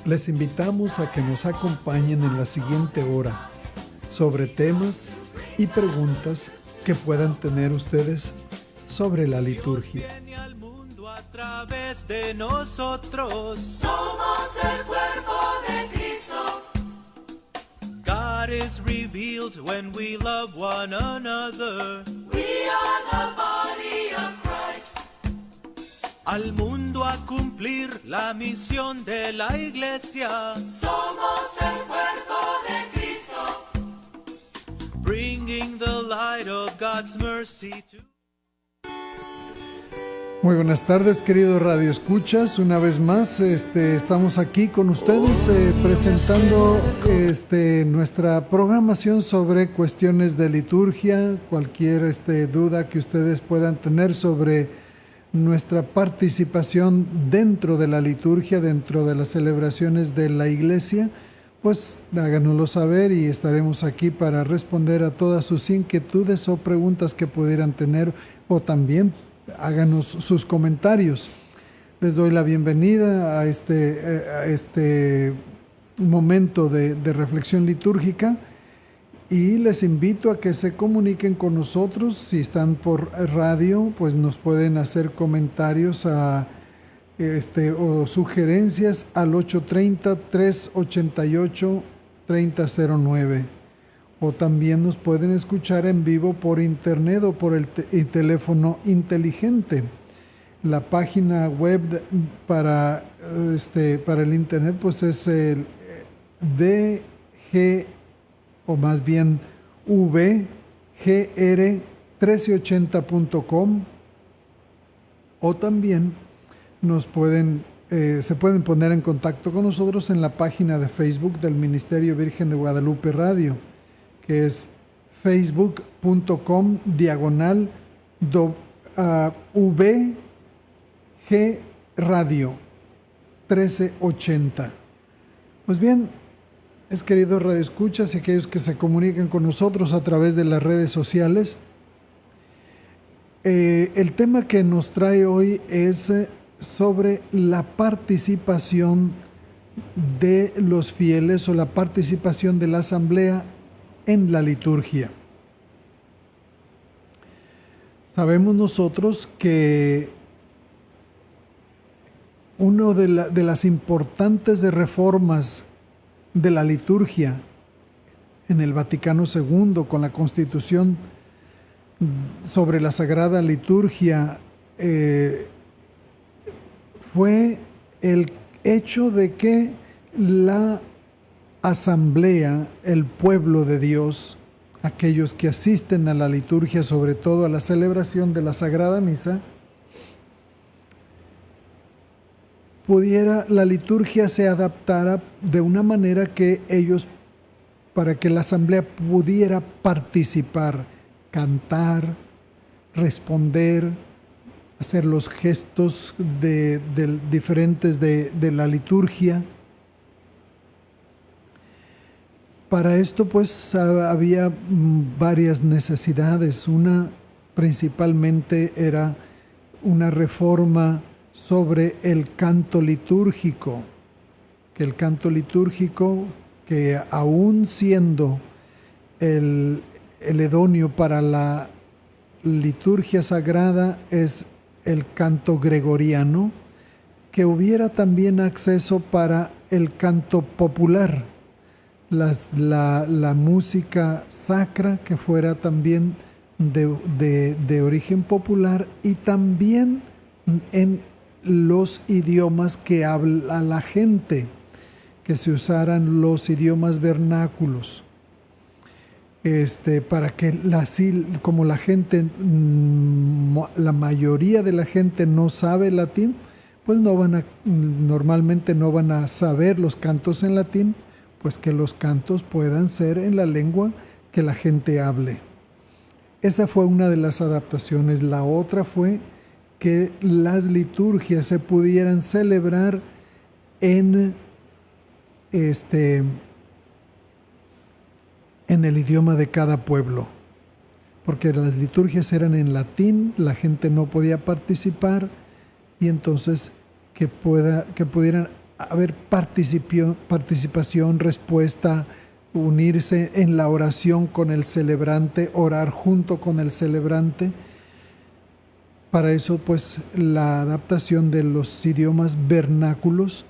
Les invitamos a que nos acompañen en la siguiente hora sobre temas y preguntas que puedan tener ustedes sobre la liturgia. A través de nosotros somos el cuerpo de Cristo. God is revealed when we love one another. We are the body of Christ. Al mundo a cumplir la misión de la iglesia. Somos el cuerpo de Cristo. Bringing the light of God's mercy to... Muy buenas tardes, queridos radioescuchas. Una vez más estamos aquí con ustedes presentando nuestra programación sobre cuestiones de liturgia. Cualquier duda que ustedes puedan tener sobre nuestra participación dentro de la liturgia, dentro de las celebraciones de la iglesia, pues háganoslo saber y estaremos aquí para responder a todas sus inquietudes o preguntas que pudieran tener, o también háganos sus comentarios. Les doy la bienvenida a este momento de reflexión litúrgica y les invito a que se comuniquen con nosotros. Si están por radio, pues nos pueden hacer comentarios o sugerencias al 830-388-3009. O también nos pueden escuchar en vivo por internet o por el teléfono inteligente. La página web para el internet pues es el VG, o más bien vgr1380.com, o también se pueden poner en contacto con nosotros en la página de Facebook del Ministerio Virgen de Guadalupe Radio, que es facebook.com/VG Radio 1380. Pues bien, queridos radioescuchas y aquellos que se comunican con nosotros a través de las redes sociales, el tema que nos trae hoy es sobre la participación de los fieles o la participación de la asamblea en la liturgia. Sabemos nosotros que una de las importantes reformas de la liturgia en el Vaticano II, con la Constitución sobre la Sagrada Liturgia, fue el hecho de que la asamblea, el pueblo de Dios, aquellos que asisten a la liturgia, sobre todo a la celebración de la Sagrada Misa, la liturgia se adaptara de una manera para que la asamblea pudiera participar, cantar, responder, hacer los gestos diferentes de la liturgia. Para esto pues había varias necesidades. Una principalmente era una reforma sobre el canto litúrgico, que aún siendo el idóneo para la liturgia sagrada es el canto gregoriano, que hubiera también acceso para el canto popular, la música sacra que fuera también de origen popular, y también en los idiomas que habla la gente, que se usaran los idiomas vernáculos, para que como la gente, la mayoría de la gente no sabe latín, pues normalmente no van a saber los cantos en latín, pues que los cantos puedan ser en la lengua que la gente hable. Esa fue una de las adaptaciones. La otra fue que las liturgias se pudieran celebrar en el idioma de cada pueblo, porque las liturgias eran en latín, la gente no podía participar, y entonces que pudieran haber participación, respuesta, unirse en la oración con el celebrante, orar junto con el celebrante. Para eso, pues, la adaptación de los idiomas vernáculos,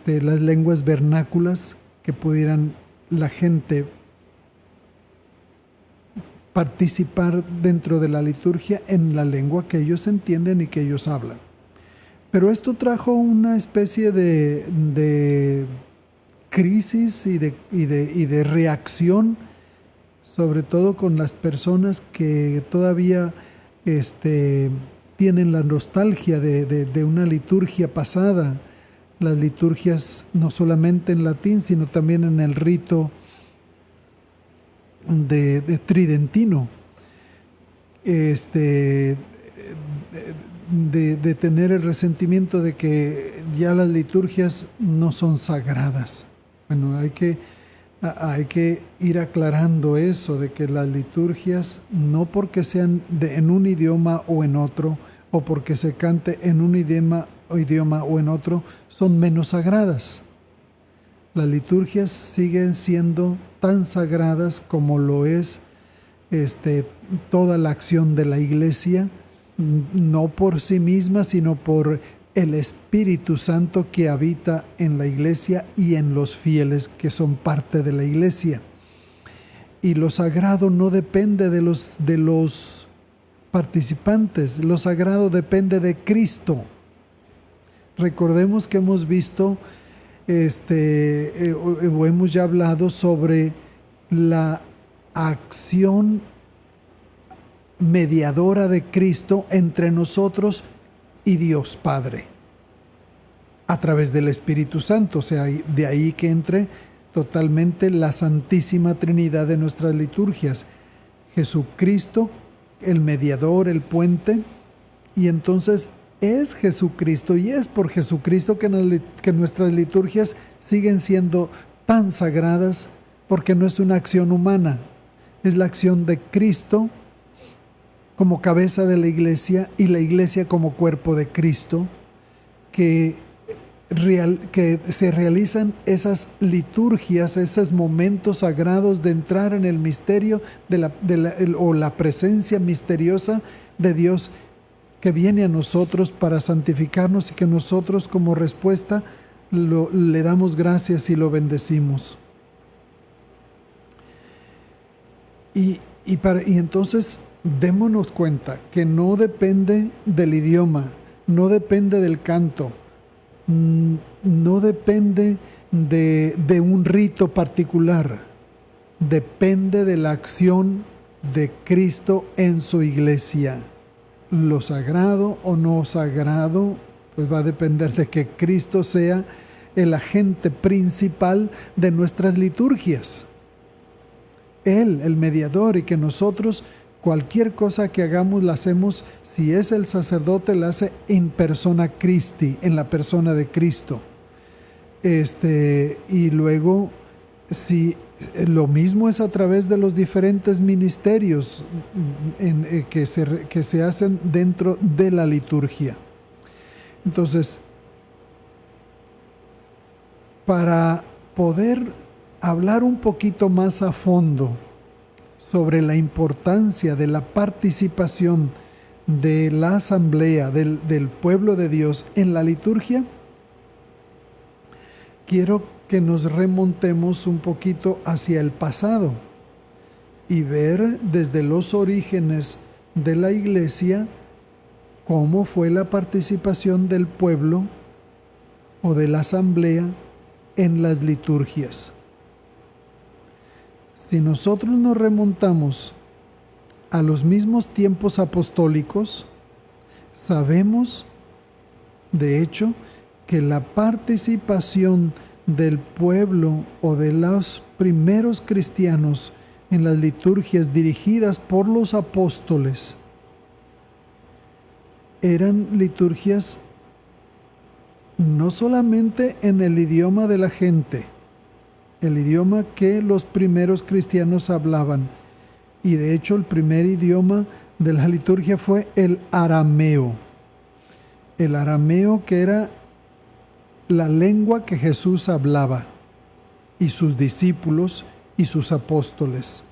las lenguas vernáculas, que pudieran la gente participar dentro de la liturgia en la lengua que ellos entienden y que ellos hablan. Pero esto trajo una especie de crisis y de reacción, sobre todo con las personas que todavía tienen la nostalgia de una liturgia pasada, las liturgias no solamente en latín, sino también en el rito de tridentino, de tener el resentimiento de que ya las liturgias no son sagradas. Bueno, hay que ir aclarando eso, de que las liturgias, no porque sean en un idioma o en otro, o porque se cante en un idioma o en otro, son menos sagradas. Las liturgias siguen siendo tan sagradas como lo es toda la acción de la Iglesia, no por sí misma, sino por el Espíritu Santo que habita en la Iglesia y en los fieles que son parte de la Iglesia. Y lo sagrado no depende de los participantes, lo sagrado depende de Cristo. Recordemos que hemos visto o hemos ya hablado sobre la acción mediadora de Cristo entre nosotros y Dios Padre a través del Espíritu Santo. O sea, de ahí que entre totalmente la Santísima Trinidad de nuestras liturgias. Jesucristo, el mediador, el puente, y entonces es Jesucristo y es por Jesucristo que nuestras liturgias siguen siendo tan sagradas, porque no es una acción humana, es la acción de Cristo como cabeza de la Iglesia y la Iglesia como cuerpo de Cristo, que se realizan esas liturgias, esos momentos sagrados de entrar en el misterio o la presencia misteriosa de Dios que viene a nosotros para santificarnos, y que nosotros como respuesta le damos gracias y lo bendecimos. Y entonces démonos cuenta que no depende del idioma, no depende del canto, no depende de un rito particular, depende de la acción de Cristo en su Iglesia. Lo sagrado o no sagrado, pues va a depender de que Cristo sea el agente principal de nuestras liturgias. Él, el mediador, y que nosotros cualquier cosa que hagamos la hacemos, si es el sacerdote, la hace in persona Christi, en la persona de Cristo. Y luego, si lo mismo es a través de los diferentes ministerios que se hacen dentro de la liturgia. Entonces, para poder hablar un poquito más a fondo sobre la importancia de la participación de la asamblea del pueblo de Dios en la liturgia, quiero que nos remontemos un poquito hacia el pasado y ver desde los orígenes de la Iglesia cómo fue la participación del pueblo o de la asamblea en las liturgias. Si nosotros nos remontamos a los mismos tiempos apostólicos, sabemos, de hecho, que la participación del pueblo o de los primeros cristianos en las liturgias dirigidas por los apóstoles eran liturgias no solamente en el idioma de la gente, el idioma que los primeros cristianos hablaban, y de hecho el primer idioma de la liturgia fue el arameo. El arameo, que era la lengua que Jesús hablaba, y sus discípulos y sus apóstoles.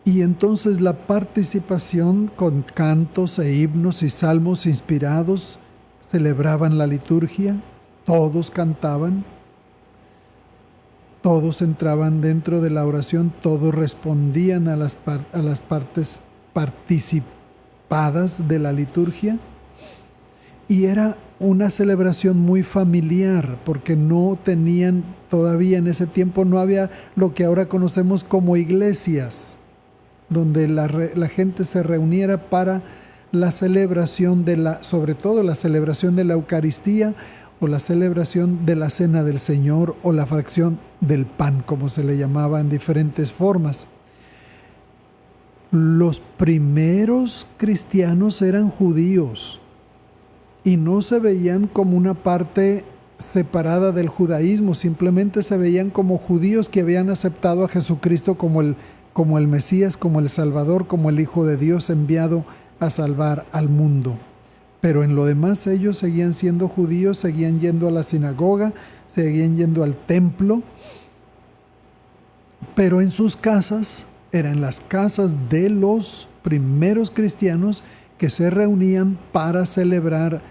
Y entonces la participación con cantos e himnos y salmos inspirados celebraban la liturgia, todos cantaban, todos entraban dentro de la oración, todos respondían a las partes participadas de la liturgia, y era una celebración muy familiar, porque no tenían todavía en ese tiempo, no había lo que ahora conocemos como iglesias, donde la gente se reuniera para la celebración sobre todo la celebración de la Eucaristía, o la celebración de la Cena del Señor, o la fracción del pan, como se le llamaba en diferentes formas. Los primeros cristianos eran judíos y no se veían como una parte separada del judaísmo, simplemente se veían como judíos que habían aceptado a Jesucristo como el Mesías, como el Salvador, como el Hijo de Dios enviado a salvar al mundo. Pero en lo demás ellos seguían siendo judíos, seguían yendo a la sinagoga, seguían yendo al templo, pero en sus casas, eran las casas de los primeros cristianos que se reunían para celebrar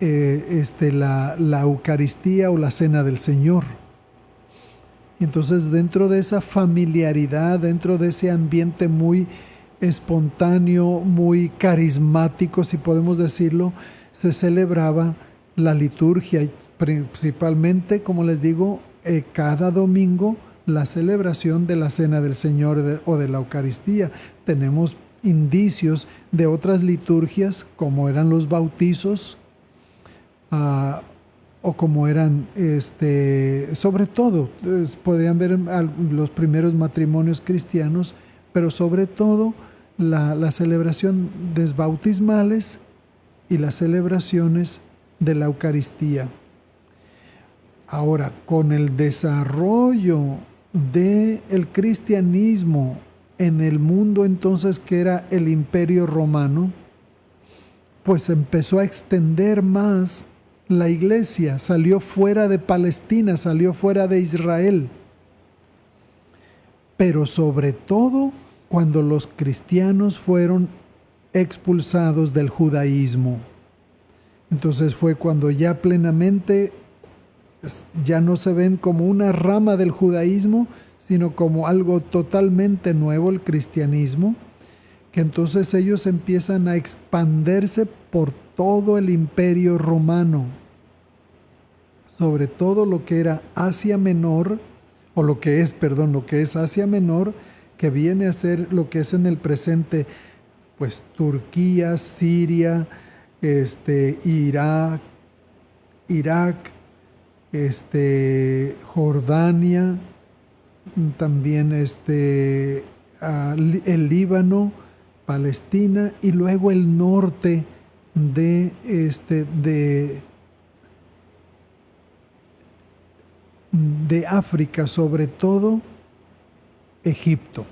la Eucaristía o la Cena del Señor. Entonces, dentro de esa familiaridad, dentro de ese ambiente muy espontáneo, muy carismático, si podemos decirlo, se celebraba la liturgia, principalmente, como les digo, cada domingo, la celebración de la Cena del Señor o de la Eucaristía. Tenemos indicios de otras liturgias, como eran los bautizos, o como eran, sobre todo, podrían ver los primeros matrimonios cristianos, pero sobre todo la celebración desbautismales y las celebraciones de la Eucaristía. Ahora, con el desarrollo del cristianismo en el mundo entonces que era el Imperio Romano, pues empezó a extender más la iglesia, salió fuera de Palestina, salió fuera de Israel. Pero sobre todo cuando los cristianos fueron expulsados del judaísmo. Entonces fue cuando ya plenamente ya no se ven como una rama del judaísmo, sino como algo totalmente nuevo, el cristianismo, que entonces ellos empiezan a expandirse por todo el Imperio Romano, sobre todo lo que era Asia Menor, o lo que es Asia Menor, que viene a ser lo que es en el presente, pues Turquía, Siria, Irak, Jordania, también el Líbano, Palestina, y luego el norte de África, sobre todo Egipto.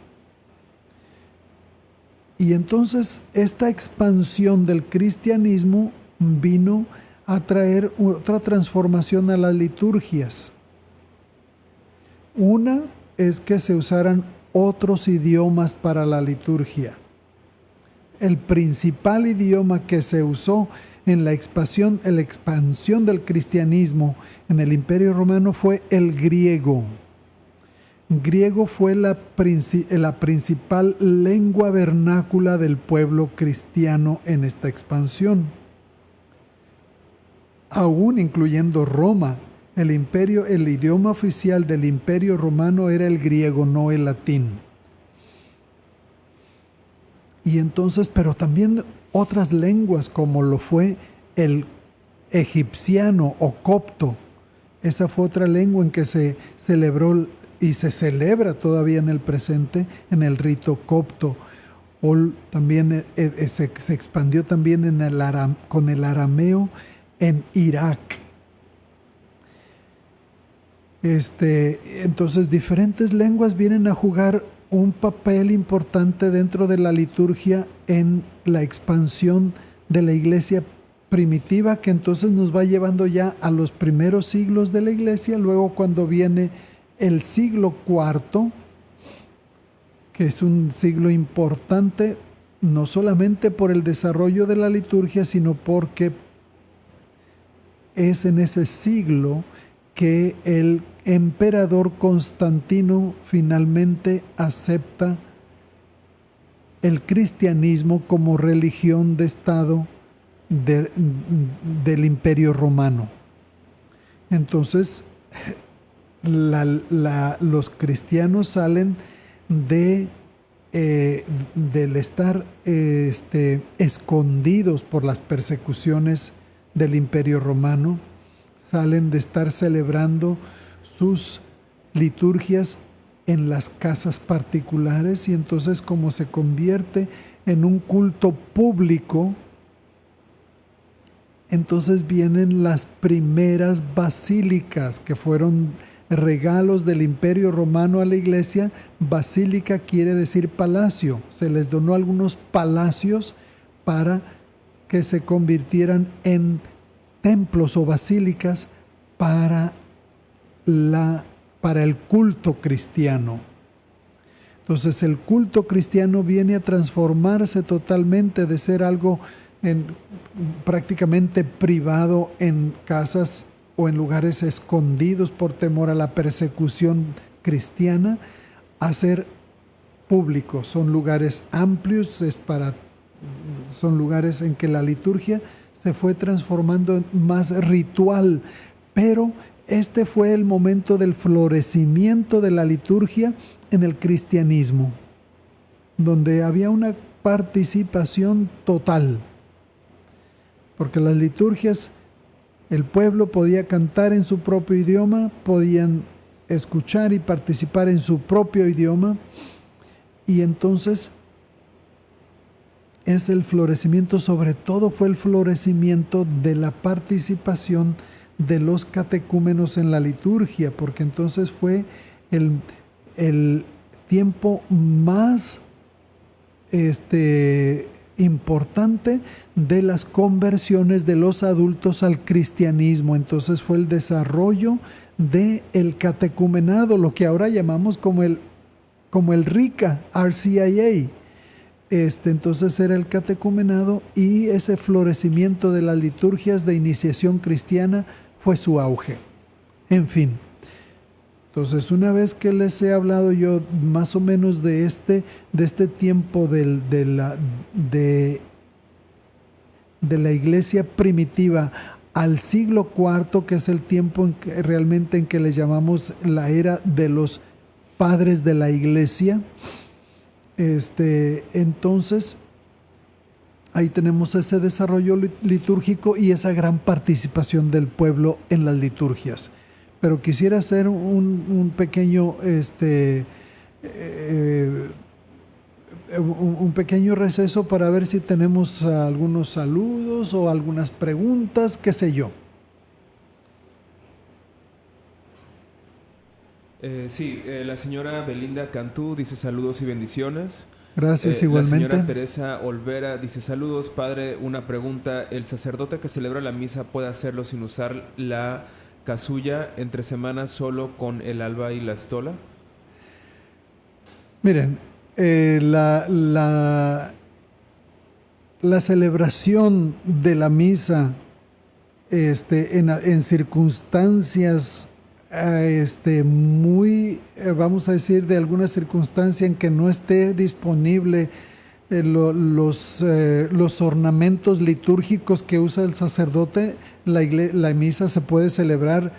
Y entonces esta expansión del cristianismo vino a traer otra transformación a las liturgias. Una es que se usaran otros idiomas para la liturgia. El principal idioma que se usó en la expansión del cristianismo en el Imperio Romano fue el griego. Griego fue la principal lengua vernácula del pueblo cristiano en esta expansión. Aún incluyendo Roma, el idioma oficial del Imperio Romano era el griego, no el latín. Y entonces, pero también otras lenguas como lo fue el egipciano o copto. Esa fue otra lengua en que se celebró y se celebra todavía en el presente en el rito copto. O también se expandió también con el arameo en Irak. Entonces diferentes lenguas vienen a jugar un papel importante dentro de la liturgia en la expansión de la iglesia primitiva que entonces nos va llevando ya a los primeros siglos de la iglesia. Luego cuando viene el siglo IV, que es un siglo importante, no solamente por el desarrollo de la liturgia, sino porque es en ese siglo que el emperador Constantino finalmente acepta el cristianismo como religión de Estado del Imperio Romano. Entonces, los cristianos salen del estar escondidos por las persecuciones del Imperio Romano, salen de estar celebrando sus liturgias en las casas particulares, y entonces como se convierte en un culto público, entonces vienen las primeras basílicas que fueron regalos del Imperio Romano a la iglesia. Basílica quiere decir palacio. Se les donó algunos palacios para que se convirtieran en templos o basílicas para el culto cristiano. Entonces el culto cristiano viene a transformarse totalmente de ser algo prácticamente privado en casas o en lugares escondidos por temor a la persecución cristiana, a ser público. Son lugares amplios, son lugares en que la liturgia se fue transformando en más ritual, pero este fue el momento del florecimiento de la liturgia en el cristianismo, donde había una participación total, porque las liturgias, el pueblo podía cantar en su propio idioma, podían escuchar y participar en su propio idioma, y entonces es el florecimiento, sobre todo fue el florecimiento de la participación de los catecúmenos en la liturgia, porque entonces fue el tiempo más importante de las conversiones de los adultos al cristianismo. Entonces fue el desarrollo del catecumenado, lo que ahora llamamos como el RICA, RCIA. Entonces era el catecumenado, y ese florecimiento de las liturgias de iniciación cristiana fue su auge. En fin, entonces una vez que les he hablado yo más o menos de este tiempo de la iglesia primitiva al siglo IV, que es el tiempo en que le llamamos la era de los padres de la iglesia, entonces ahí tenemos ese desarrollo litúrgico y esa gran participación del pueblo en las liturgias. Pero quisiera hacer un pequeño un pequeño receso para ver si tenemos algunos saludos o algunas preguntas, qué sé yo. Sí, la señora Belinda Cantú dice saludos y bendiciones. Gracias, igualmente. La señora Teresa Olvera dice saludos, padre, una pregunta. ¿El sacerdote que celebra la misa puede hacerlo sin usar la casulla entre semanas, solo con el alba y la estola? Miren, la celebración de la misa en circunstancias muy, vamos a decir, de alguna circunstancia en que no esté disponible los ornamentos litúrgicos que usa el sacerdote, la misa se puede celebrar,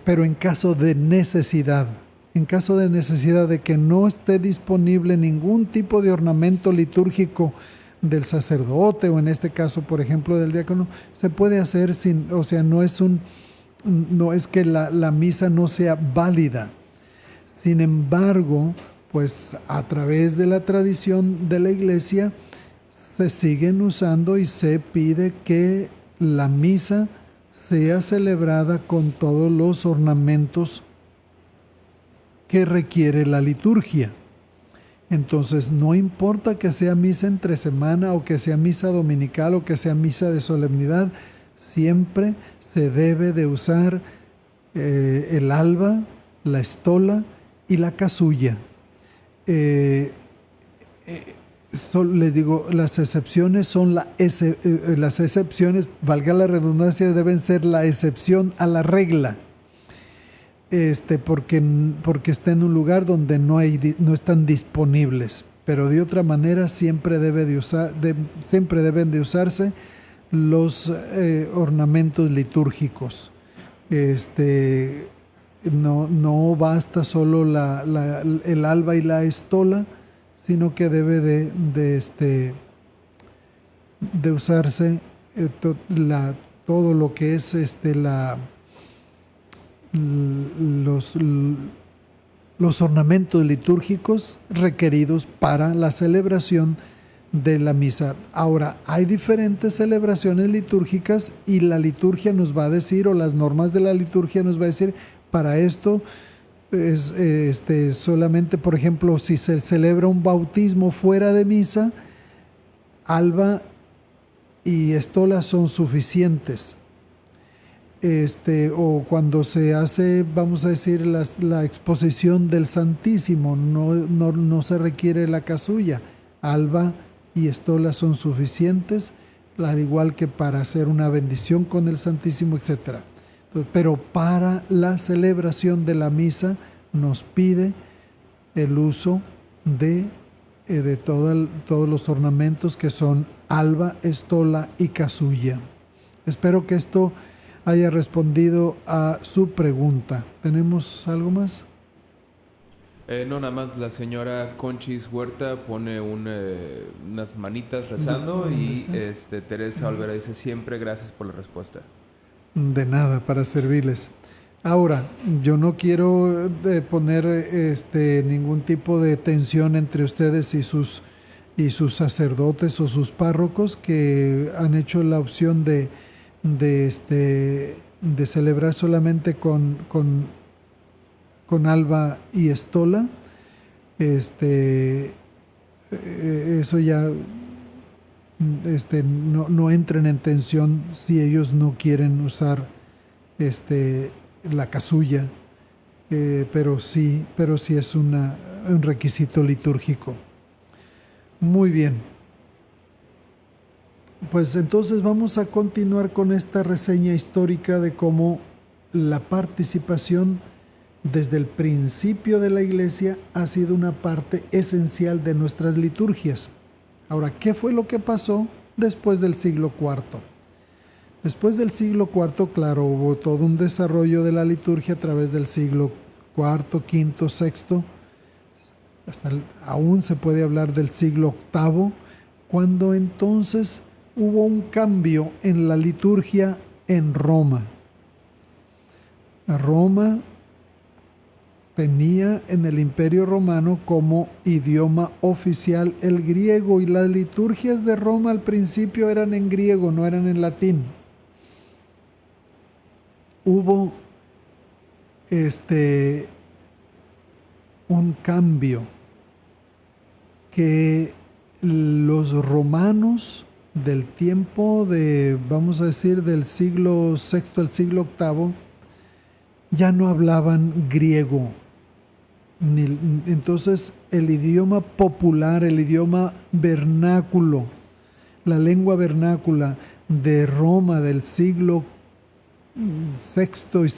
pero en caso de necesidad. En caso de necesidad de que no esté disponible ningún tipo de ornamento litúrgico del sacerdote, o en este caso, por ejemplo, del diácono, se puede hacer sin, o sea, no es que la misa no sea válida. Sin embargo, pues a través de la tradición de la iglesia se siguen usando y se pide que la misa sea celebrada con todos los ornamentos que requiere la liturgia. Entonces, no importa que sea misa entre semana o que sea misa dominical o que sea misa de solemnidad, siempre se debe de usar el alba, la estola y la casulla. Les digo, las excepciones son las excepciones, valga la redundancia, deben ser la excepción a la regla. Porque está en un lugar donde no están disponibles, pero de otra manera siempre deben de usarse los ornamentos litúrgicos. No basta solo el alba y la estola, sino que debe de usarse todo lo que es los ornamentos litúrgicos requeridos para la celebración de la misa. Ahora, hay diferentes celebraciones litúrgicas y la liturgia nos va a decir, o las normas de la liturgia nos va a decir, para esto es solamente, por ejemplo, si se celebra un bautismo fuera de misa, alba y estola son suficientes. O cuando se hace, vamos a decir, la exposición del Santísimo, no se requiere la casulla. Alba y estola son suficientes, al igual que para hacer una bendición con el Santísimo, etc. Pero para la celebración de la misa nos pide el uso de todos los ornamentos que son alba, estola y casulla. Espero que esto haya respondido a su pregunta. ¿Tenemos algo más? No, nada más la señora Conchis Huerta pone unas manitas rezando y Teresa Olvera dice siempre gracias por la respuesta. De nada, para servirles. Ahora, yo no quiero poner ningún tipo de tensión entre ustedes y sus sacerdotes o sus párrocos que han hecho la opción de celebrar solamente con alba y estola. Eso ya no entren en tensión si ellos no quieren usar la casulla, pero sí es un requisito litúrgico. Muy bien. Pues entonces vamos a continuar con esta reseña histórica de cómo la participación desde el principio de la Iglesia ha sido una parte esencial de nuestras liturgias. Ahora, ¿qué fue lo que pasó después del siglo IV? Después del siglo IV, claro, hubo todo un desarrollo de la liturgia a través del siglo IV, V, VI, aún se puede hablar del siglo VIII, cuando entonces hubo un cambio en la liturgia en Roma. Roma tenía en el Imperio Romano como idioma oficial el griego, y las liturgias de Roma al principio eran en griego, no eran en latín. Hubo un cambio que los romanos del tiempo vamos a decir, del siglo VI al siglo VIII, ya no hablaban griego. Entonces, el idioma popular, el idioma vernáculo, la lengua vernácula de Roma del siglo VI y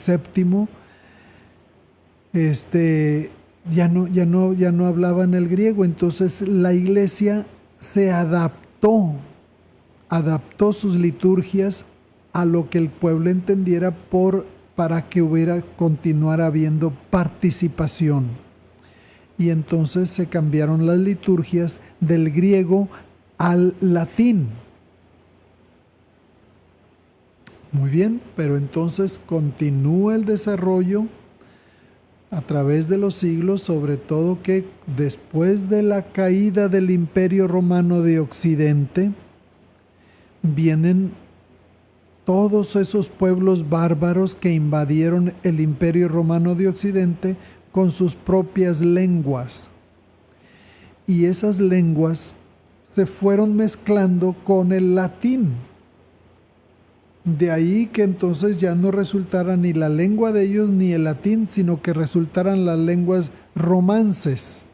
VII, ya no hablaban el griego. Entonces, la Iglesia se adaptó sus liturgias a lo que el pueblo entendiera para que continuara habiendo participación. Y entonces se cambiaron las liturgias del griego al latín. Muy bien, pero entonces continúa el desarrollo a través de los siglos, sobre todo que después de la caída del Imperio Romano de Occidente, vienen todos esos pueblos bárbaros que invadieron el Imperio Romano de Occidente con sus propias lenguas. y esas lenguas se fueron mezclando con el latín. De ahí que entonces ya no resultara ni la lengua de ellos ni el latín, sino que resultaran las lenguas romances,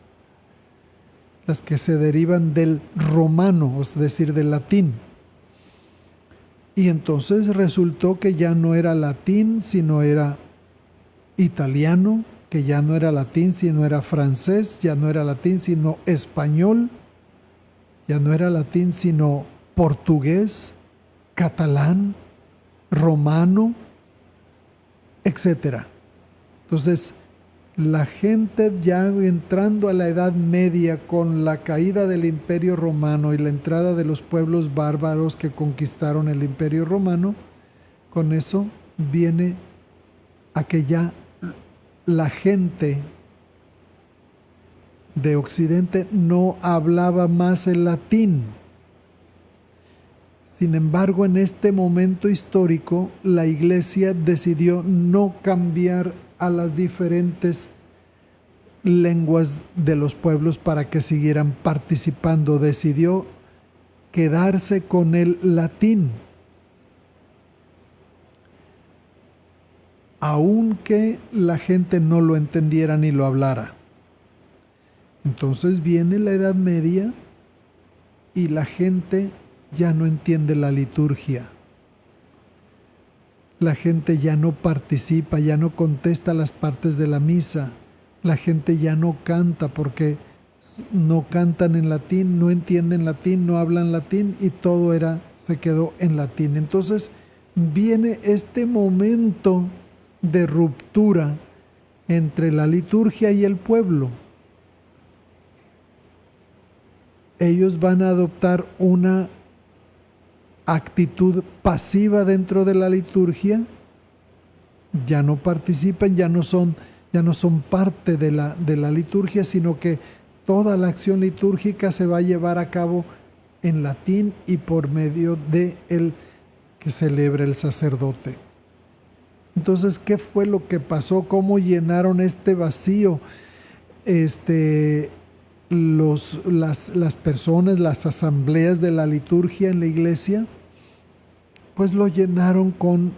las que se derivan del romano, es decir, del latín. Y entonces resultó que ya no era latín, sino era italiano, que ya no era latín, sino era francés, ya no era latín, sino español, ya no era latín, sino portugués, catalán, romano, etc. Entonces, la gente ya entrando a la Edad Media con la caída del Imperio Romano y la entrada de los pueblos bárbaros que conquistaron el Imperio Romano, con eso viene a que ya la gente de Occidente no hablaba más el latín. Sin embargo, en este momento histórico, la Iglesia decidió no cambiar a las diferentes lenguas de los pueblos para que siguieran participando. Decidió quedarse con el latín, aunque la gente no lo entendiera ni lo hablara. Entonces viene la Edad Media y la gente ya no entiende la liturgia. La gente ya no participa, ya no contesta las partes de la misa. La gente ya no canta porque no cantan en latín, no entienden latín, no hablan latín y todo se quedó en latín. Entonces viene este momento de ruptura entre la liturgia y el pueblo. Ellos van a adoptar una actitud pasiva dentro de la liturgia, ya no participan, ya no son parte de la liturgia, sino que toda la acción litúrgica se va a llevar a cabo en latín y por medio de el que celebra el sacerdote. Entonces, ¿qué fue lo que pasó? ¿Cómo llenaron este vacío? Las personas, las asambleas de la liturgia en la iglesia, pues lo llenaron con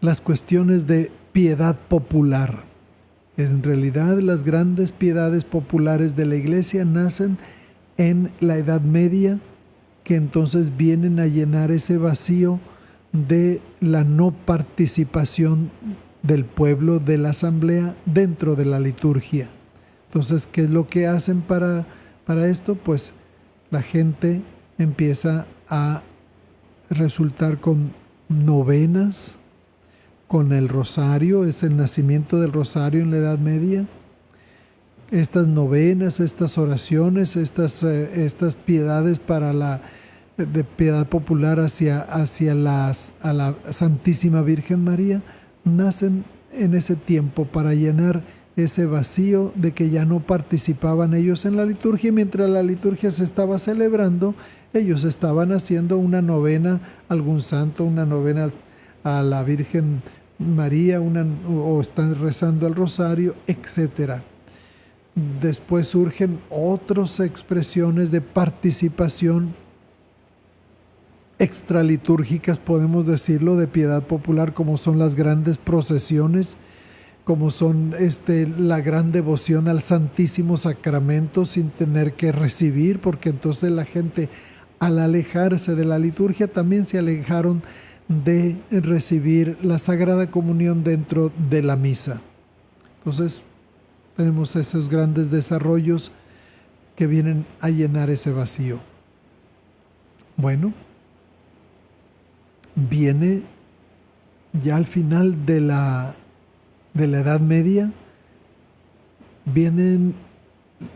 las cuestiones de piedad popular. En realidad, las grandes piedades populares de la iglesia nacen en la Edad Media, que entonces vienen a llenar ese vacío de la no participación del pueblo, de la asamblea, dentro de la liturgia. Entonces, ¿qué es lo que hacen para esto? Pues la gente empieza a resultar con novenas, con el rosario, es el nacimiento del rosario en la Edad Media. Estas novenas, estas oraciones, estas piedades de piedad popular hacia a la Santísima Virgen María, nacen en ese tiempo para llenar ese vacío de que ya no participaban ellos en la liturgia. Mientras la liturgia se estaba celebrando, ellos estaban haciendo una novena a algún santo, una novena a la Virgen María, o están rezando el rosario, etc. Después surgen otras expresiones de participación extralitúrgicas, podemos decirlo, de piedad popular, como son las grandes procesiones, como son la gran devoción al Santísimo Sacramento sin tener que recibir, porque entonces la gente, al alejarse de la liturgia, también se alejaron de recibir la Sagrada Comunión dentro de la misa. Entonces tenemos esos grandes desarrollos que vienen a llenar ese vacío. Bueno, viene ya al final de la Edad Media, viene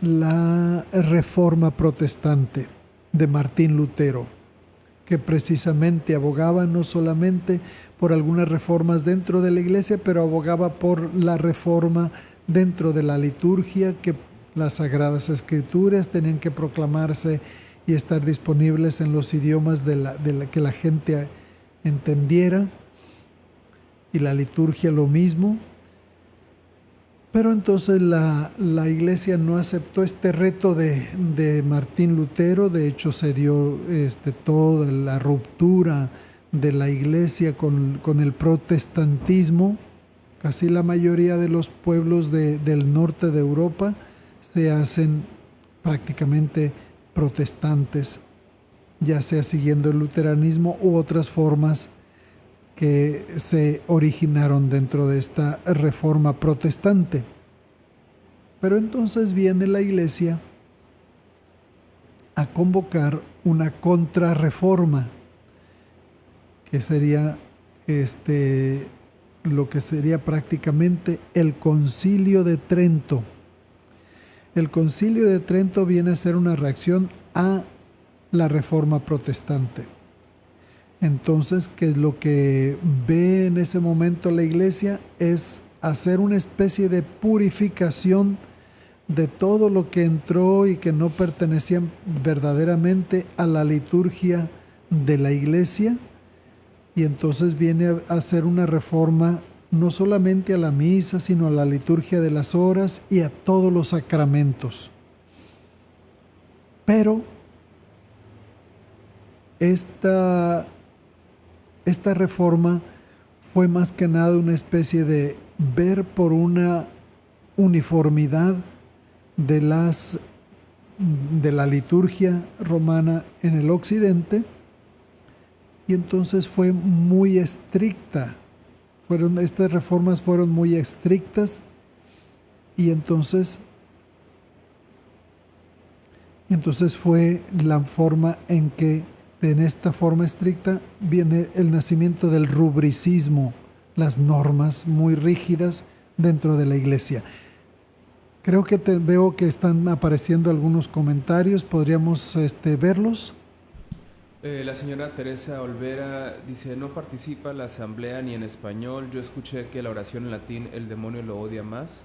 la Reforma Protestante de Martín Lutero, que precisamente abogaba no solamente por algunas reformas dentro de la iglesia, pero abogaba por la reforma dentro de la liturgia, que las Sagradas Escrituras tenían que proclamarse y estar disponibles en los idiomas que la gente entendiera, y la liturgia lo mismo. Pero entonces la iglesia no aceptó este reto de Martín Lutero. De hecho, se dio toda la ruptura de la iglesia con el protestantismo. Casi la mayoría de los pueblos del norte de Europa se hacen prácticamente protestantes, ya sea siguiendo el luteranismo u otras formas que se originaron dentro de esta reforma protestante. Pero entonces viene la iglesia a convocar una contrarreforma, que sería lo que sería prácticamente el Concilio de Trento. El Concilio de Trento viene a ser una reacción a la reforma protestante. Entonces, ¿qué es lo que ve en ese momento la iglesia? Es hacer una especie de purificación de todo lo que entró y que no pertenecía verdaderamente a la liturgia de la iglesia. Y entonces viene a hacer una reforma no solamente a la misa, sino a la liturgia de las horas y a todos los sacramentos. Pero esta reforma fue más que nada una especie de ver por una uniformidad de la liturgia romana en el occidente, y entonces fue muy estricta. Estas reformas fueron muy estrictas, y entonces fue la forma en que, en esta forma estricta, viene el nacimiento del rubricismo, las normas muy rígidas dentro de la iglesia. Creo que veo que están apareciendo algunos comentarios, podríamos verlos. La señora Teresa Olvera dice: no participa la asamblea ni en español. Yo escuché que la oración en latín el demonio lo odia más.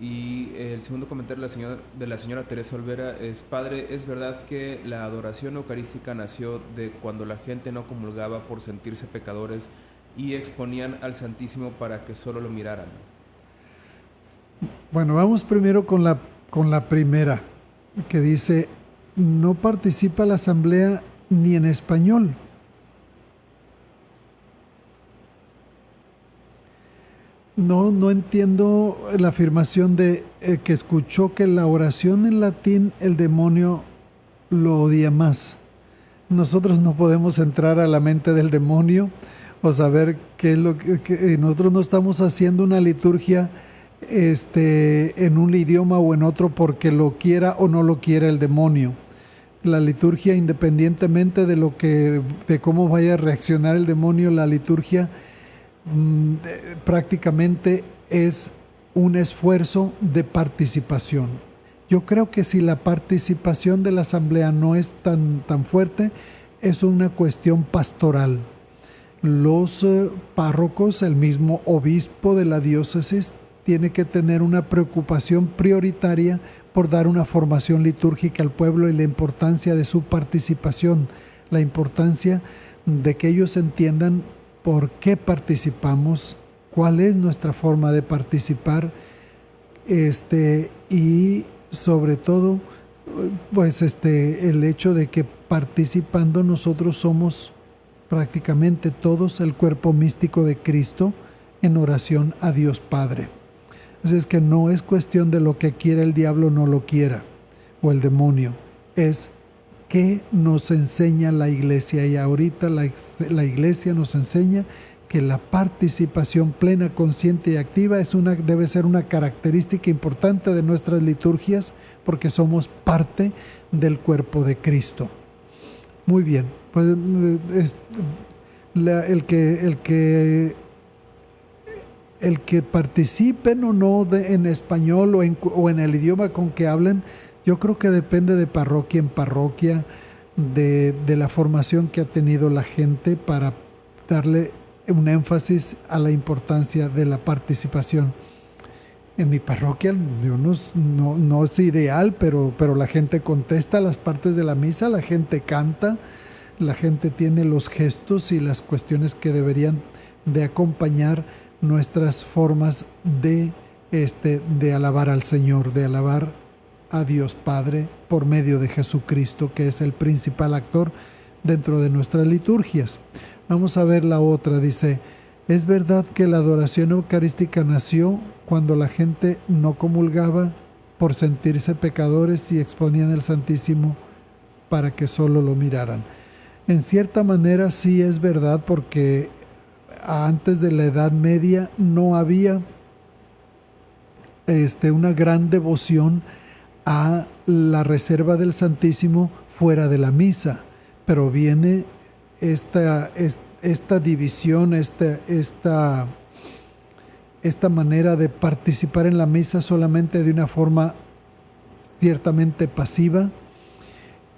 Y el segundo comentario de la señora Teresa Olvera es: padre, ¿es verdad que la adoración eucarística nació de cuando la gente no comulgaba por sentirse pecadores y exponían al Santísimo para que solo lo miraran? Bueno, vamos primero con la primera, que dice: no participa la asamblea ni en español. No entiendo la afirmación de que escuchó que la oración en latín el demonio lo odia más. Nosotros no podemos entrar a la mente del demonio o saber qué es lo que nosotros no estamos haciendo una liturgia en un idioma o en otro porque lo quiera o no lo quiera el demonio. La liturgia, independientemente de cómo vaya a reaccionar el demonio, la liturgia prácticamente es un esfuerzo de participación. Yo creo que si la participación de la asamblea no es tan fuerte, es una cuestión pastoral. Los párrocos, el mismo obispo de la diócesis, tiene que tener una preocupación prioritaria por dar una formación litúrgica al pueblo y la importancia de su participación, la importancia de que ellos entiendan por qué participamos, cuál es nuestra forma de participar, y sobre todo, pues el hecho de que participando nosotros somos prácticamente todos el cuerpo místico de Cristo en oración a Dios Padre. Así es que no es cuestión de lo que quiera el diablo no lo quiera, o el demonio, es qué nos enseña la iglesia. Y ahorita la iglesia nos enseña que la participación plena, consciente y activa debe ser una característica importante de nuestras liturgias, porque somos parte del cuerpo de Cristo. Muy bien, pues el que participen o no en español o en el idioma con que hablen, yo creo que depende de parroquia en parroquia, de la formación que ha tenido la gente para darle un énfasis a la importancia de la participación. En mi parroquia no es ideal, pero la gente contesta las partes de la misa, la gente canta, la gente tiene los gestos y las cuestiones que deberían de acompañar nuestras formas de de alabar al Señor, de alabar a Dios Padre por medio de Jesucristo, que es el principal actor dentro de nuestras liturgias. Vamos a ver la otra. Dice: ¿es verdad que la adoración eucarística nació cuando la gente no comulgaba por sentirse pecadores y exponían el Santísimo para que solo lo miraran? En cierta manera sí es verdad, porque antes de la Edad Media no había una gran devoción a la reserva del Santísimo fuera de la misa, pero viene esta división, esta manera de participar en la misa solamente de una forma ciertamente pasiva,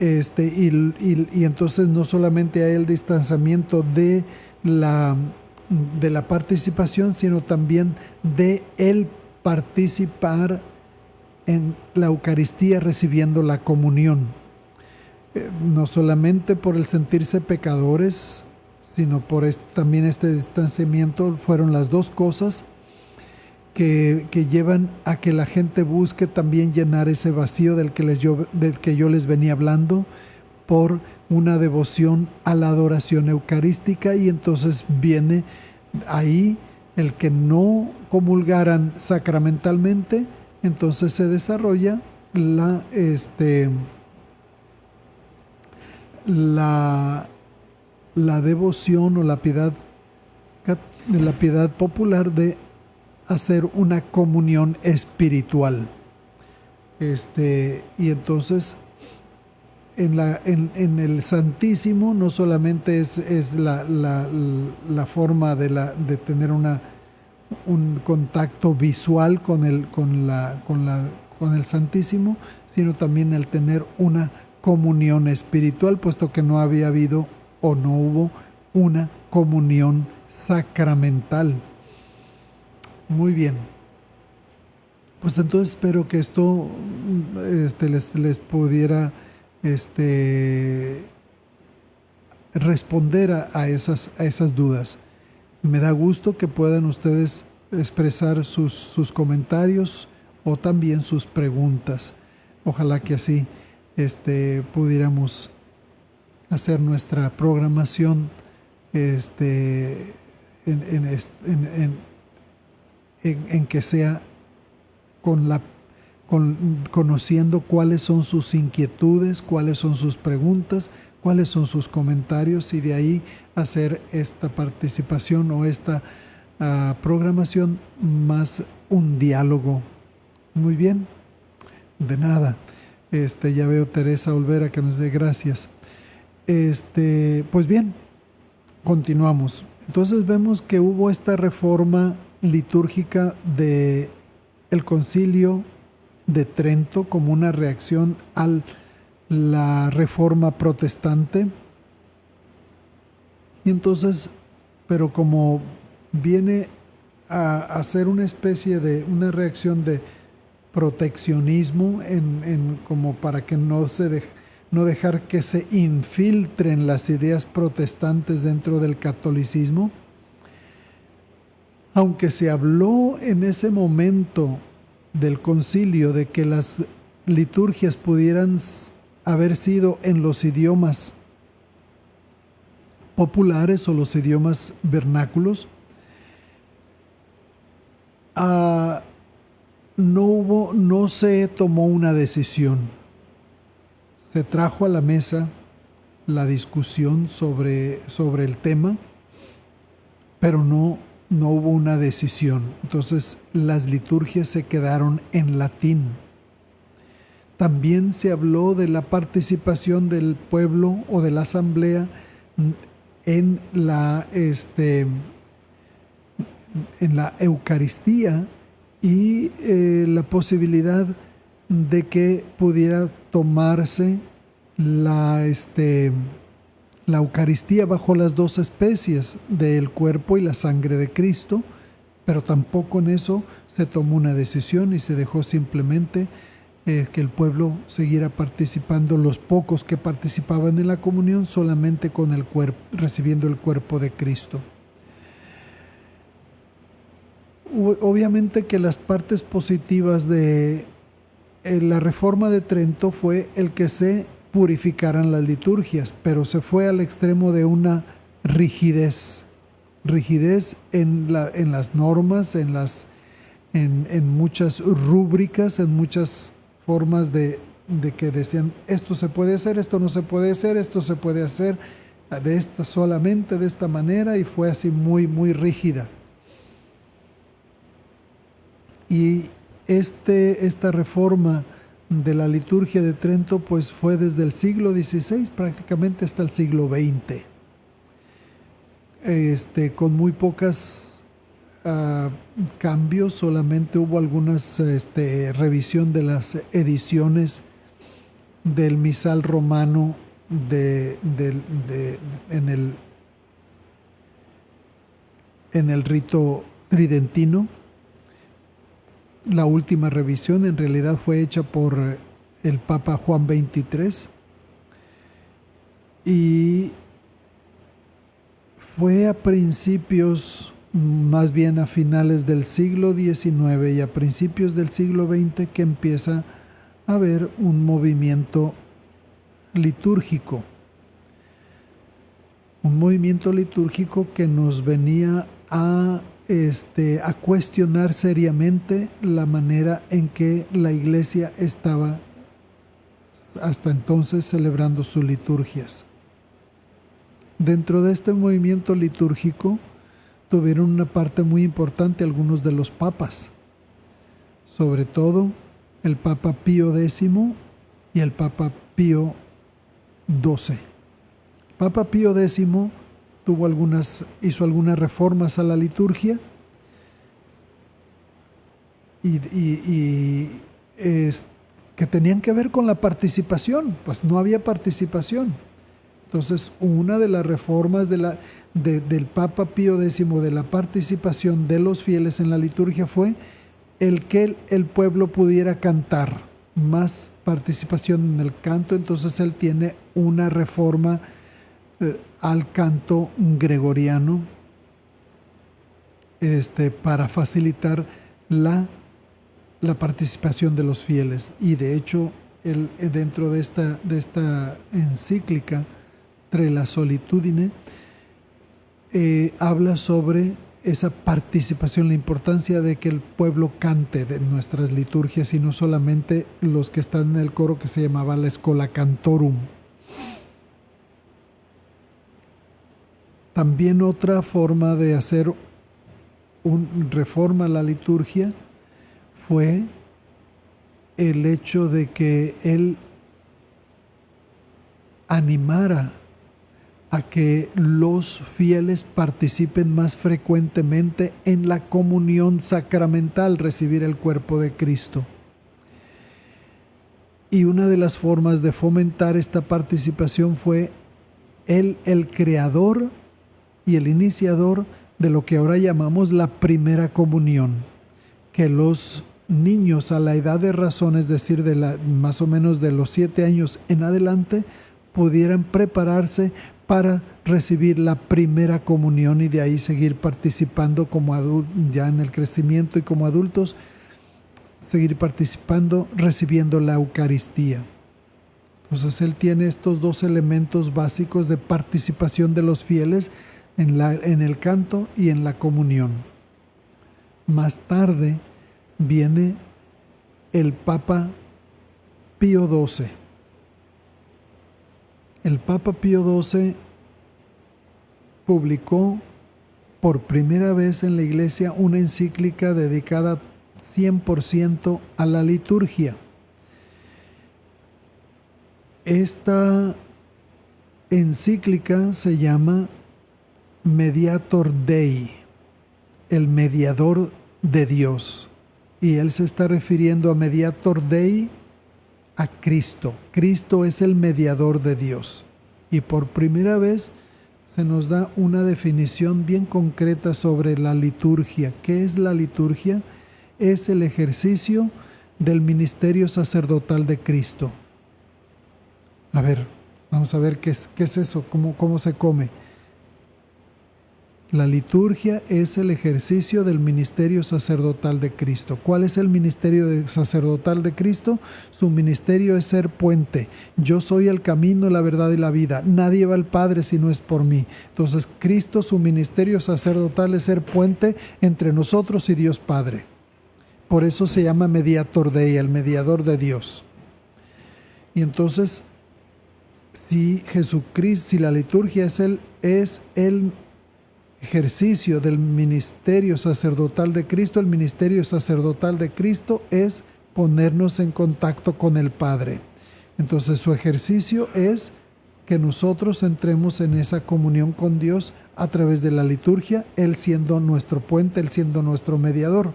y entonces no solamente hay el distanciamiento de la participación, sino también de el participar en la Eucaristía recibiendo la comunión. No solamente por el sentirse pecadores, sino por también este distanciamiento. Fueron las dos cosas que llevan a que la gente busque también llenar ese vacío del que yo les venía hablando, por una devoción a la adoración eucarística. Y entonces viene ahí el que no comulgaran sacramentalmente. Entonces se desarrolla la devoción o la piedad popular de hacer una comunión espiritual. Y entonces en el Santísimo no solamente es la forma de tener un contacto visual con el Santísimo, sino también el tener una comunión espiritual, puesto que no había habido o no hubo una comunión sacramental. Muy bien. Pues entonces espero que esto les pudiera responder a esas dudas. Me da gusto que puedan ustedes expresar sus comentarios o también sus preguntas. Ojalá que así pudiéramos hacer nuestra programación en que sea conociendo cuáles son sus inquietudes, cuáles son sus preguntas, cuáles son sus comentarios, y de ahí hacer esta participación o esta programación más un diálogo. Muy bien, de nada. Ya veo Teresa Olvera que nos dé gracias. Pues bien, continuamos. Entonces vemos que hubo esta reforma litúrgica de el Concilio de Trento como una reacción a la reforma protestante. Y entonces, pero como viene a hacer una especie de una reacción de proteccionismo como para que no dejar que se infiltren las ideas protestantes dentro del catolicismo. Aunque se habló en ese momento del concilio de que las liturgias pudieran haber sido en los idiomas populares o los idiomas vernáculos, no se tomó una decisión. Se trajo a la mesa la discusión sobre el tema, pero no hubo una decisión. Entonces las liturgias se quedaron en latín. También se habló de la participación del pueblo o de la asamblea en la Eucaristía y la posibilidad de que pudiera tomarse la Eucaristía bajo las dos especies del cuerpo y la sangre de Cristo, pero tampoco en eso se tomó una decisión y se dejó simplemente que el pueblo siguiera participando, los pocos que participaban en la comunión, solamente con el cuerpo, recibiendo el cuerpo de Cristo. obviamente que las partes positivas de la Reforma de Trento fue el que se purificaran las liturgias, pero se fue al extremo de una rigidez en las normas, en muchas rúbricas, en muchas formas de que decían esto se puede hacer, esto no se puede hacer, esto se puede hacer de esta solamente, de esta manera, y fue así muy, muy rígida. Y esta reforma de la liturgia de Trento pues fue desde el siglo XVI prácticamente hasta el siglo XX, con muy pocas cambios. Solamente hubo algunas revisión de las ediciones del misal romano en el rito tridentino. La última revisión en realidad fue hecha por el Papa Juan XXIII y fue a principios, más bien a finales del siglo XIX y a principios del siglo XX que empieza a haber un movimiento litúrgico. Un movimiento litúrgico que nos venía a cuestionar seriamente la manera en que la Iglesia estaba hasta entonces celebrando sus liturgias. Dentro de este movimiento litúrgico tuvieron una parte muy importante algunos de los papas, sobre todo el Papa Pío X y el Papa Pío XII. Papa Pío X hizo algunas reformas a la liturgia que tenían que ver con la participación, pues no había participación. Entonces, una de las reformas del Papa Pío X de la participación de los fieles en la liturgia fue el que el pueblo pudiera cantar, más participación en el canto. Entonces él tiene una reforma al canto gregoriano para facilitar la participación de los fieles. Y de hecho, él, dentro de esta encíclica Tre la Solitudine, habla sobre esa participación, la importancia de que el pueblo cante de nuestras liturgias y no solamente los que están en el coro, que se llamaba la Schola Cantorum. También otra forma de hacer una reforma a la liturgia fue el hecho de que él animara a que los fieles participen más frecuentemente en la comunión sacramental, recibir el cuerpo de Cristo. Y una de las formas de fomentar esta participación fue él, el creador y el iniciador de lo que ahora llamamos la primera comunión, que los niños a la edad de razón, es decir, más o menos de los 7 años en adelante, pudieran prepararse para recibir la primera comunión y de ahí seguir participando como ya en el crecimiento y como adultos, seguir participando, recibiendo la Eucaristía. Entonces él tiene estos dos elementos básicos de participación de los fieles en el canto y en la comunión. Más tarde viene el Papa Pío XII. El Papa Pío XII publicó por primera vez en la Iglesia una encíclica dedicada 100% a la liturgia. Esta encíclica se llama Mediator Dei, el mediador de Dios. Y él se está refiriendo a Mediator Dei, a Cristo. Cristo es el mediador de Dios. Y por primera vez se nos da una definición bien concreta sobre la liturgia. ¿Qué es la liturgia? Es el ejercicio del ministerio sacerdotal de Cristo. A ver, vamos a ver qué es eso, cómo se come. La liturgia es el ejercicio del ministerio sacerdotal de Cristo. ¿Cuál es el ministerio sacerdotal de Cristo? Su ministerio es ser puente. Yo soy el camino, la verdad y la vida. Nadie va al Padre si no es por mí. Entonces, Cristo, su ministerio sacerdotal es ser puente entre nosotros y Dios Padre. Por eso se llama Mediator Dei, el mediador de Dios. Y entonces, si Jesucristo, si la liturgia es el ejercicio del ministerio sacerdotal de Cristo, el ministerio sacerdotal de Cristo es ponernos en contacto con el Padre. Entonces su ejercicio es que nosotros entremos en esa comunión con Dios a través de la liturgia, Él siendo nuestro puente, Él siendo nuestro mediador.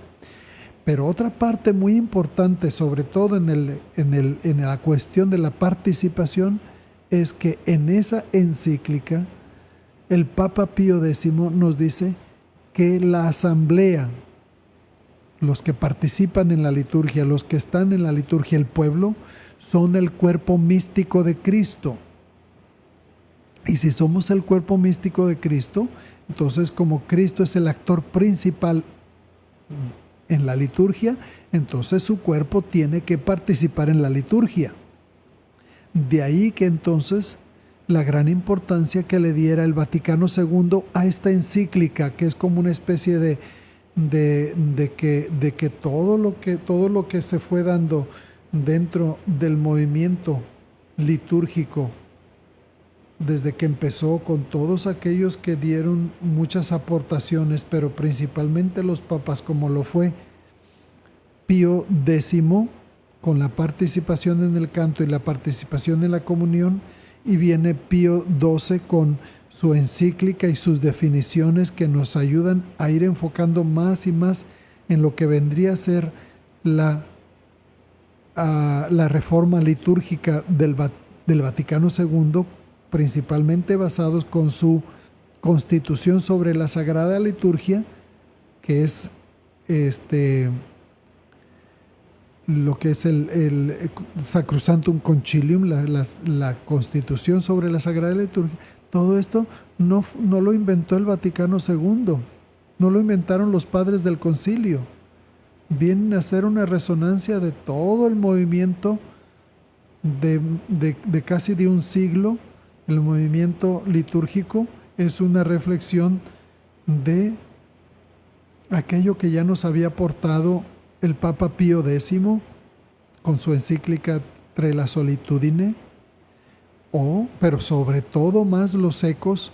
Pero otra parte muy importante, sobre todo en la cuestión de la participación, es que en esa encíclica el Papa Pío X nos dice que la asamblea, los que participan en la liturgia, los que están en la liturgia, el pueblo, son el cuerpo místico de Cristo. Y si somos el cuerpo místico de Cristo, entonces como Cristo es el actor principal en la liturgia, entonces su cuerpo tiene que participar en la liturgia. De ahí que entonces la gran importancia que le diera el Vaticano II a esta encíclica, que es como una especie de que todo lo que se fue dando dentro del movimiento litúrgico, desde que empezó con todos aquellos que dieron muchas aportaciones, pero principalmente los papas, como lo fue Pío X, con la participación en el canto y la participación en la comunión, y viene Pío XII con su encíclica y sus definiciones que nos ayudan a ir enfocando más y más en lo que vendría a ser la reforma litúrgica del Vaticano II, principalmente basados con su Constitución sobre la Sagrada Liturgia, que es lo que es el Sacrosanctum Concilium, la Constitución sobre la Sagrada Liturgia. Todo esto no lo inventó el Vaticano II, no lo inventaron los padres del concilio. Vienen a hacer una resonancia de todo el movimiento de casi de un siglo. El movimiento litúrgico es una reflexión de aquello que ya nos había aportado el Papa Pío X con su encíclica Tre la Solitudine, pero sobre todo más los ecos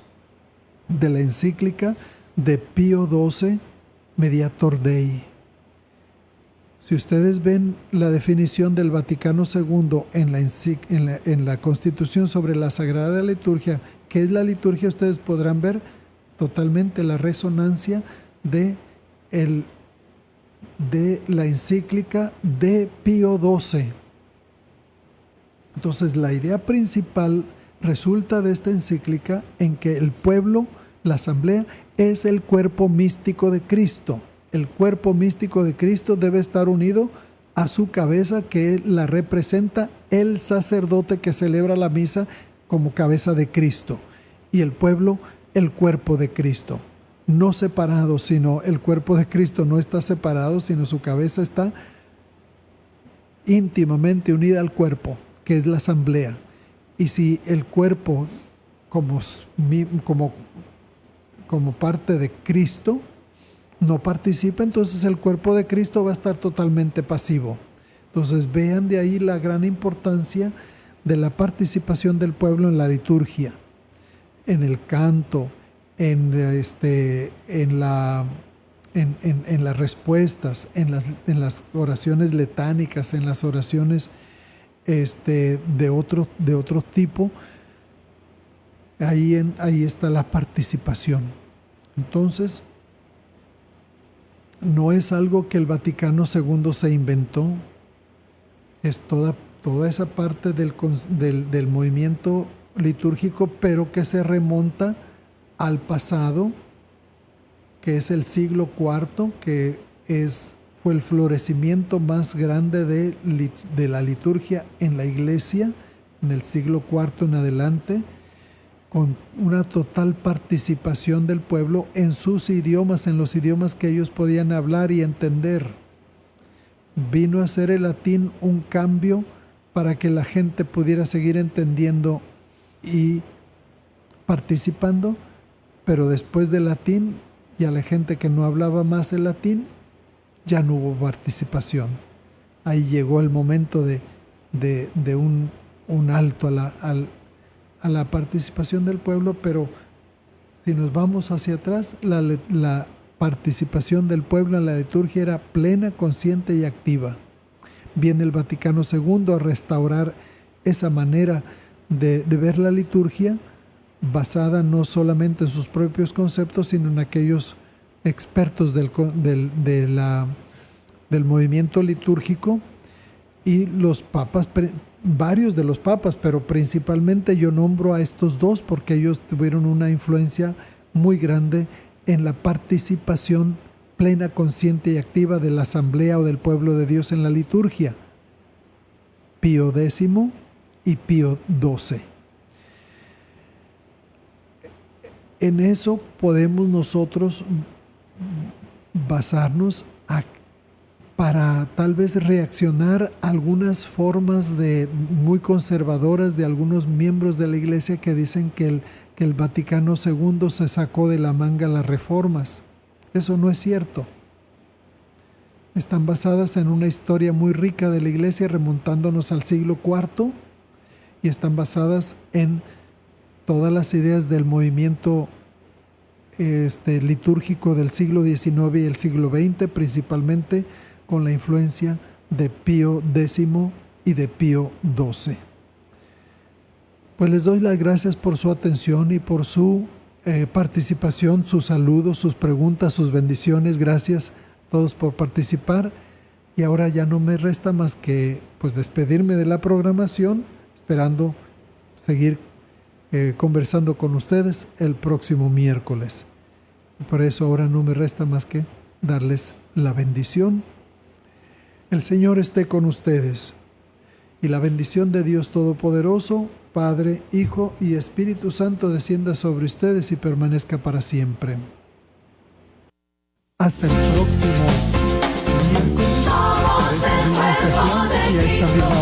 de la encíclica de Pío XII, Mediator Dei. Si ustedes ven la definición del Vaticano II en la Constitución sobre la Sagrada Liturgia, ¿qué es la liturgia? Ustedes podrán ver totalmente la resonancia de la encíclica de Pío XII. Entonces, la idea principal resulta de esta encíclica en que el pueblo, la asamblea, es el cuerpo místico de Cristo. El cuerpo místico de Cristo debe estar unido a su cabeza, que la representa el sacerdote que celebra la misa como cabeza de Cristo. Y el pueblo, el cuerpo de Cristo. No separado, sino el cuerpo de Cristo no está separado, sino su cabeza está íntimamente unida al cuerpo, que es la asamblea. Y si el cuerpo, como parte de Cristo, no participa, entonces el cuerpo de Cristo va a estar totalmente pasivo. Entonces vean de ahí la gran importancia de la participación del pueblo en la liturgia, en el canto, en las respuestas, en las oraciones letánicas, en las oraciones de otro tipo. Ahí está la participación. Entonces, no es algo que el Vaticano II se inventó, es toda esa parte del movimiento litúrgico, pero que se remonta al pasado, que es el siglo IV, que fue el florecimiento más grande de la liturgia en la Iglesia, en el siglo IV en adelante, con una total participación del pueblo en sus idiomas, en los idiomas que ellos podían hablar y entender. Vino a ser el latín un cambio para que la gente pudiera seguir entendiendo y participando, pero después del latín, y a la gente que no hablaba más el latín, ya no hubo participación. Ahí llegó el momento de un alto a la participación del pueblo, pero si nos vamos hacia atrás, la participación del pueblo en la liturgia era plena, consciente y activa. Viene el Vaticano II a restaurar esa manera de ver la liturgia, basada no solamente en sus propios conceptos, sino en aquellos expertos del movimiento litúrgico, y los papas, varios de los papas, pero principalmente yo nombro a estos dos porque ellos tuvieron una influencia muy grande en la participación plena, consciente y activa de la asamblea o del pueblo de Dios en la liturgia. Pío X y Pío XII. En eso podemos nosotros basarnos para tal vez reaccionar a algunas formas muy conservadoras de algunos miembros de la Iglesia que dicen que el Vaticano II se sacó de la manga las reformas. Eso no es cierto. Están basadas en una historia muy rica de la Iglesia, remontándonos al siglo IV, y están basadas en todas las ideas del movimiento litúrgico del siglo XIX y el siglo XX, principalmente con la influencia de Pío X y de Pío XII. Pues les doy las gracias por su atención y por su participación, sus saludos, sus preguntas, sus bendiciones. Gracias a todos por participar. Y ahora ya no me resta más que pues despedirme de la programación, esperando seguir conversando con ustedes el próximo miércoles. Y por eso ahora no me resta más que darles la bendición. El Señor esté con ustedes, y la bendición de Dios Todopoderoso, Padre, Hijo y Espíritu Santo descienda sobre ustedes y permanezca para siempre. Hasta el próximo miércoles, a esta misma estación y a esta misma